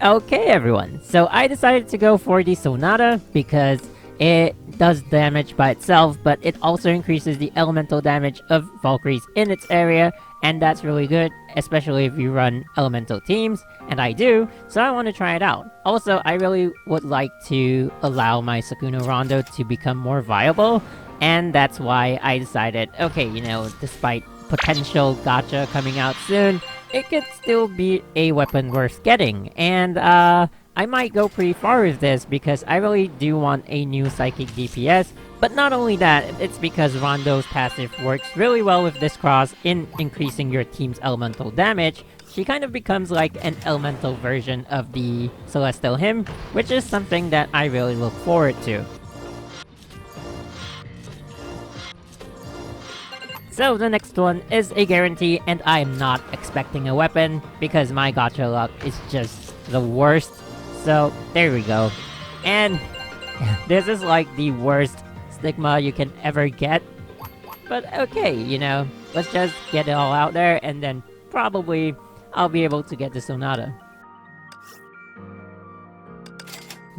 Okay, everyone. So I decided to go for the Sonata because it does damage by itself, but it also increases the elemental damage of Valkyries in its area, and that's really good, especially if you run elemental teams, and I do, so I want to try it out. Also, I really would like to allow my Sakuna Rondo to become more viable, and that's why I decided, okay, despite potential gacha coming out soon, it could still be a weapon worth getting. And I might go pretty far with this because I really do want a new psychic DPS. But not only that, it's because Rondo's passive works really well with this cross in increasing your team's elemental damage. She kind of becomes like an elemental version of the Celestial Hymn, which is something that I really look forward to. So the next one is a guarantee, and I am not expecting a weapon because my gacha luck is just the worst. So there we go. And this is like the worst stigma you can ever get. But okay, let's just get it all out there and then probably I'll be able to get the Sonata.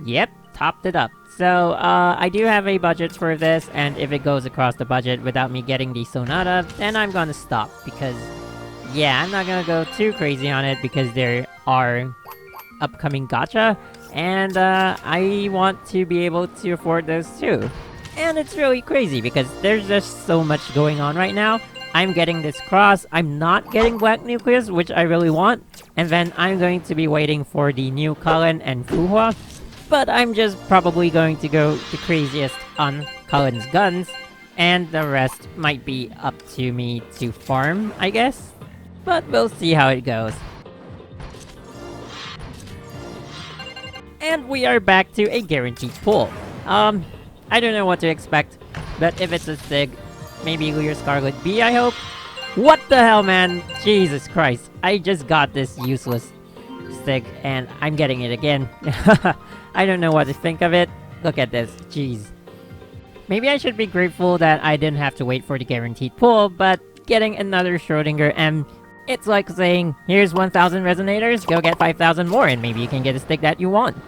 Yep, topped it up. So, I do have a budget for this, and if it goes across the budget without me getting the Sonata, then I'm gonna stop, because, yeah, I'm not gonna go too crazy on it, because there are upcoming gacha, and, I want to be able to afford those too. And it's really crazy, because there's just so much going on right now. I'm getting this cross, I'm not getting Black Nucleus, which I really want, and then I'm going to be waiting for the new Cullen and Fuhua. But I'm just probably going to go the craziest on Cullen's guns, and the rest might be up to me to farm, I guess. But we'll see how it goes. And we are back to a guaranteed pull. I don't know what to expect, but if it's a Stig, maybe Lier Scarlet B, I hope? What the hell, man? Jesus Christ, I just got this useless Stig, and I'm getting it again. I don't know what to think of it. Look at this, jeez. Maybe I should be grateful that I didn't have to wait for the guaranteed pull, but getting another Schrodinger M, it's like saying, here's 1,000 resonators, go get 5,000 more, and maybe you can get a stick that you want.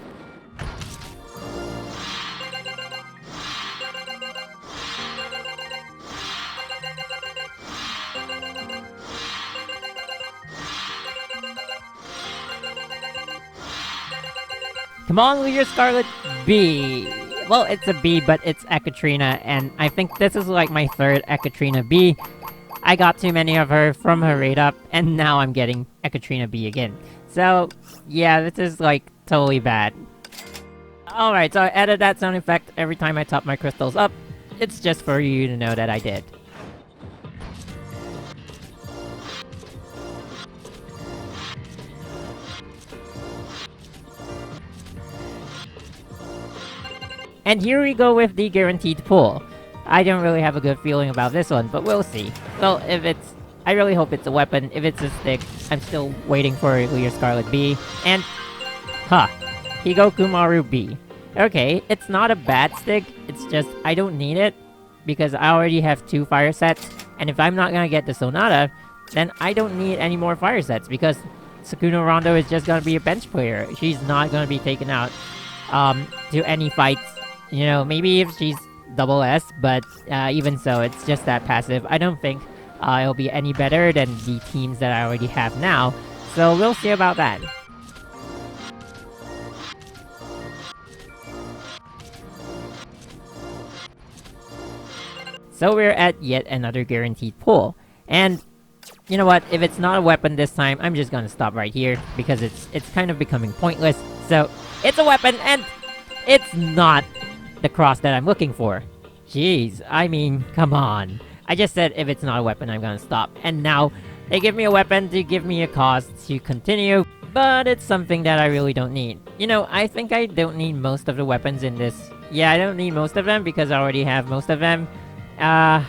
Come on, Lier Scarlet B! Well, it's a B, but it's Ekatrina, and I think this is like my third Ekatrina B. I got too many of her from her raid up, and now I'm getting Ekatrina B again. So, yeah, this is like totally bad. Alright, so I added that sound effect every time I top my crystals up. It's just for you to know that I did. And here we go with the guaranteed pull. I don't really have a good feeling about this one, but we'll see. Well, if it's... I really hope it's a weapon. If it's a stick, I'm still waiting for Lier Scarlet B. And... Higokumaru B. Okay, it's not a bad stick, it's just I don't need it, because I already have 2 fire sets, and if I'm not gonna get the Sonata, then I don't need any more fire sets, because Sakuna Rondo is just gonna be a bench player. She's not gonna be taken out to any fights. Maybe if she's double S, but even so, it's just that passive. I don't think it'll be any better than the teams that I already have now, so we'll see about that. So we're at yet another guaranteed pull, and you know what, if it's not a weapon this time, I'm just gonna stop right here, because it's kind of becoming pointless. So, it's a weapon, and it's not the cross that I'm looking for. Jeez, I mean, come on. I just said if it's not a weapon, I'm gonna stop. And now, they give me a weapon to give me a cause to continue, but it's something that I really don't need. I think I don't need most of the weapons in this. Yeah, I don't need most of them because I already have most of them. I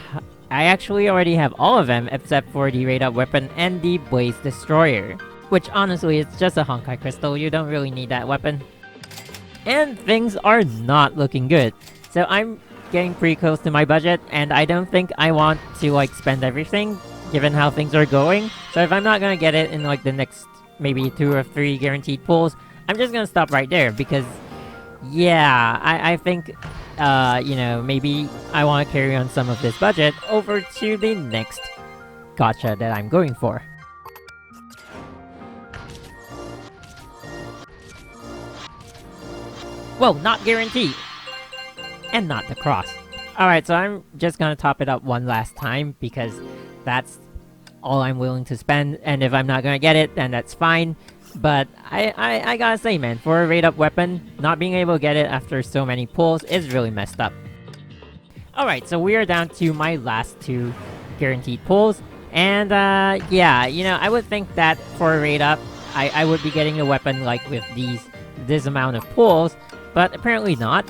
actually already have all of them except for the raid up weapon and the Blaze Destroyer. Which honestly, it's just a Honkai crystal, you don't really need that weapon. And things are not looking good. So I'm getting pretty close to my budget, and I don't think I want to spend everything, given how things are going. So if I'm not gonna get it in the next maybe 2 or 3 guaranteed pulls, I'm just gonna stop right there because, yeah, I think, you know, maybe I want to carry on some of this budget over to the next gacha that I'm going for. Well, not guaranteed. And not the cross. Alright, so I'm just gonna top it up one last time because that's all I'm willing to spend, and if I'm not gonna get it, then that's fine. But I gotta say, man, for a rate-up weapon, not being able to get it after so many pulls is really messed up. Alright, so we are down to my last 2 guaranteed pulls, and yeah, you know, I would think that for a rate-up, I would be getting a weapon like with this amount of pulls, but apparently not.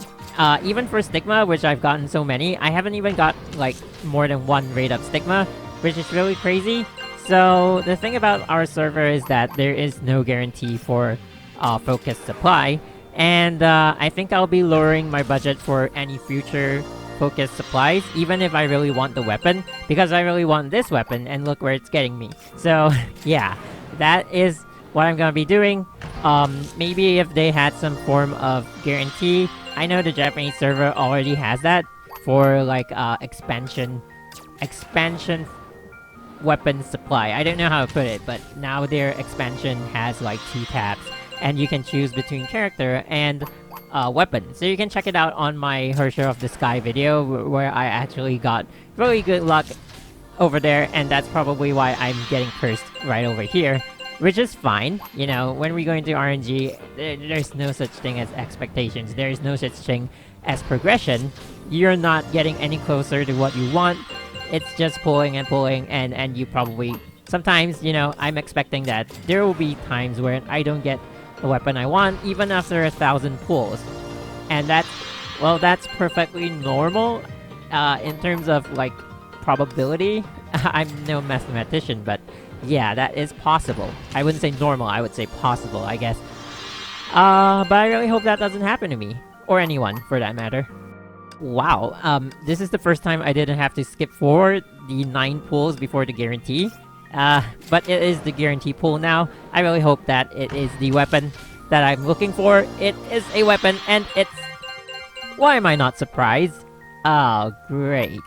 Even for Stigma, which I've gotten so many, I haven't even got like more than 1 rate-up Stigma, which is really crazy. So the thing about our server is that there is no guarantee for focused supply, and I think I'll be lowering my budget for any future focused supplies, even if I really want the weapon, because I really want this weapon, and look where it's getting me. So yeah, that is what I'm gonna be doing. Maybe if they had some form of guarantee. I know the Japanese server already has that for like expansion weapon supply. I don't know how to put it, but now their expansion has like 2 tabs, and you can choose between character and weapon. So you can check it out on my Herrscher of the Sky video, where I actually got really good luck over there, and that's probably why I'm getting cursed right over here. Which is fine, you know, when we go into RNG, there's no such thing as expectations, there's no such thing as progression. You're not getting any closer to what you want, it's just pulling and pulling, and you probably... Sometimes, you know, I'm expecting that there will be times where I don't get the weapon I want, even after 1,000 pulls. And that's, well, that's perfectly normal, in terms of, like, probability. I'm no mathematician, but... yeah, that is possible. I wouldn't say normal, I would say possible, I guess. But I really hope that doesn't happen to me. Or anyone, for that matter. Wow, this is the first time I didn't have to skip forward the 9 pulls before the guarantee. But it is the guarantee pull now. I really hope that it is the weapon that I'm looking for. It is a weapon, and it's... why am I not surprised? Oh, great.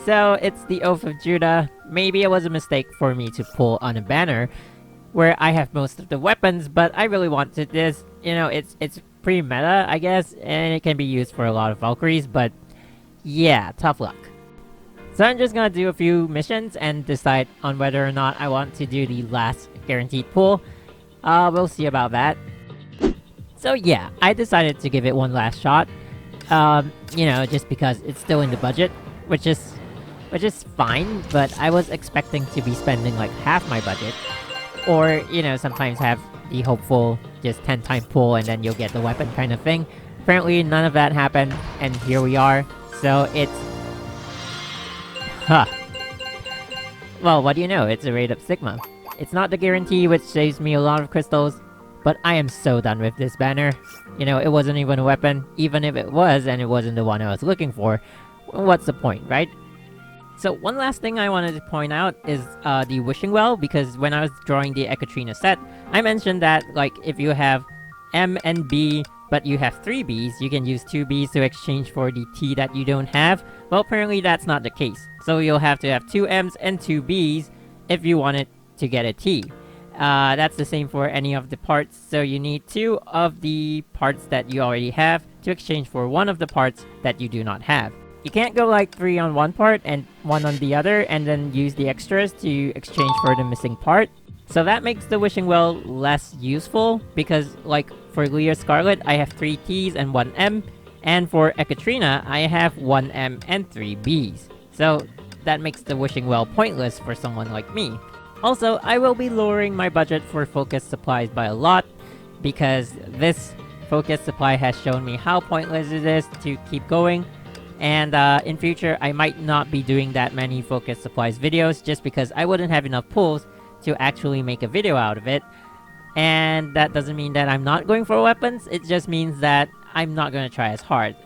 So, it's the Oath of Judah. Maybe it was a mistake for me to pull on a banner where I have most of the weapons, but I really wanted this. You know, it's pretty meta, I guess, and it can be used for a lot of Valkyries, but yeah, tough luck. So I'm just gonna do a few missions and decide on whether or not I want to do the last guaranteed pull. We'll see about that. So yeah, I decided to give it one last shot. You know, just because it's still in the budget, which is fine, but I was expecting to be spending like half my budget. Or, you know, sometimes have the hopeful just 10-time pull and then you'll get the weapon kind of thing. Apparently none of that happened, and here we are. So it's... huh. Well, what do you know, it's a rate-up Sigma. It's not the guarantee, which saves me a lot of crystals, but I am so done with this banner. You know, it wasn't even a weapon. Even if it was, and it wasn't the one I was looking for, what's the point, right? So one last thing I wanted to point out is the Wishing Well, because when I was drawing the Ekatrina set, I mentioned that, like, if you have M and B, but you have 3 Bs, you can use 2 Bs to exchange for the T that you don't have. Well, apparently that's not the case. So you'll have to have 2 Ms and 2 Bs if you want it to get a T. That's the same for any of the parts, so you need 2 of the parts that you already have to exchange for 1 of the parts that you do not have. You can't go like 3 on one part and 1 on the other and then use the extras to exchange for the missing part. So that makes the Wishing Well less useful, because like for Lier Scarlet I have 3 Ts and 1 M, and for Ekatrina I have 1 M and 3 Bs. So that makes the Wishing Well pointless for someone like me. Also, I will be lowering my budget for focus supplies by a lot, because this focus supply has shown me how pointless it is to keep going. And in future, I might not be doing that many focus supplies videos, just because I wouldn't have enough pulls to actually make a video out of it. And that doesn't mean that I'm not going for weapons, it just means that I'm not going to try as hard.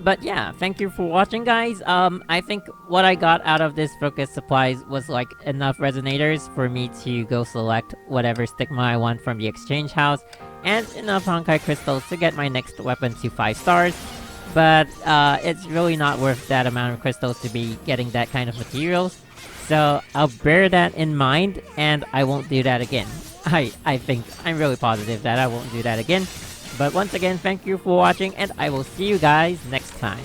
But yeah, thank you for watching, guys. I think what I got out of this focus supplies was like enough resonators for me to go select whatever stigma I want from the exchange house. and enough Honkai crystals to get my next weapon to 5 stars. But it's really not worth that amount of crystals to be getting that kind of materials. So I'll bear that in mind, and I won't do that again. I think, I'm really positive that I won't do that again. But once again, thank you for watching, and I will see you guys next time.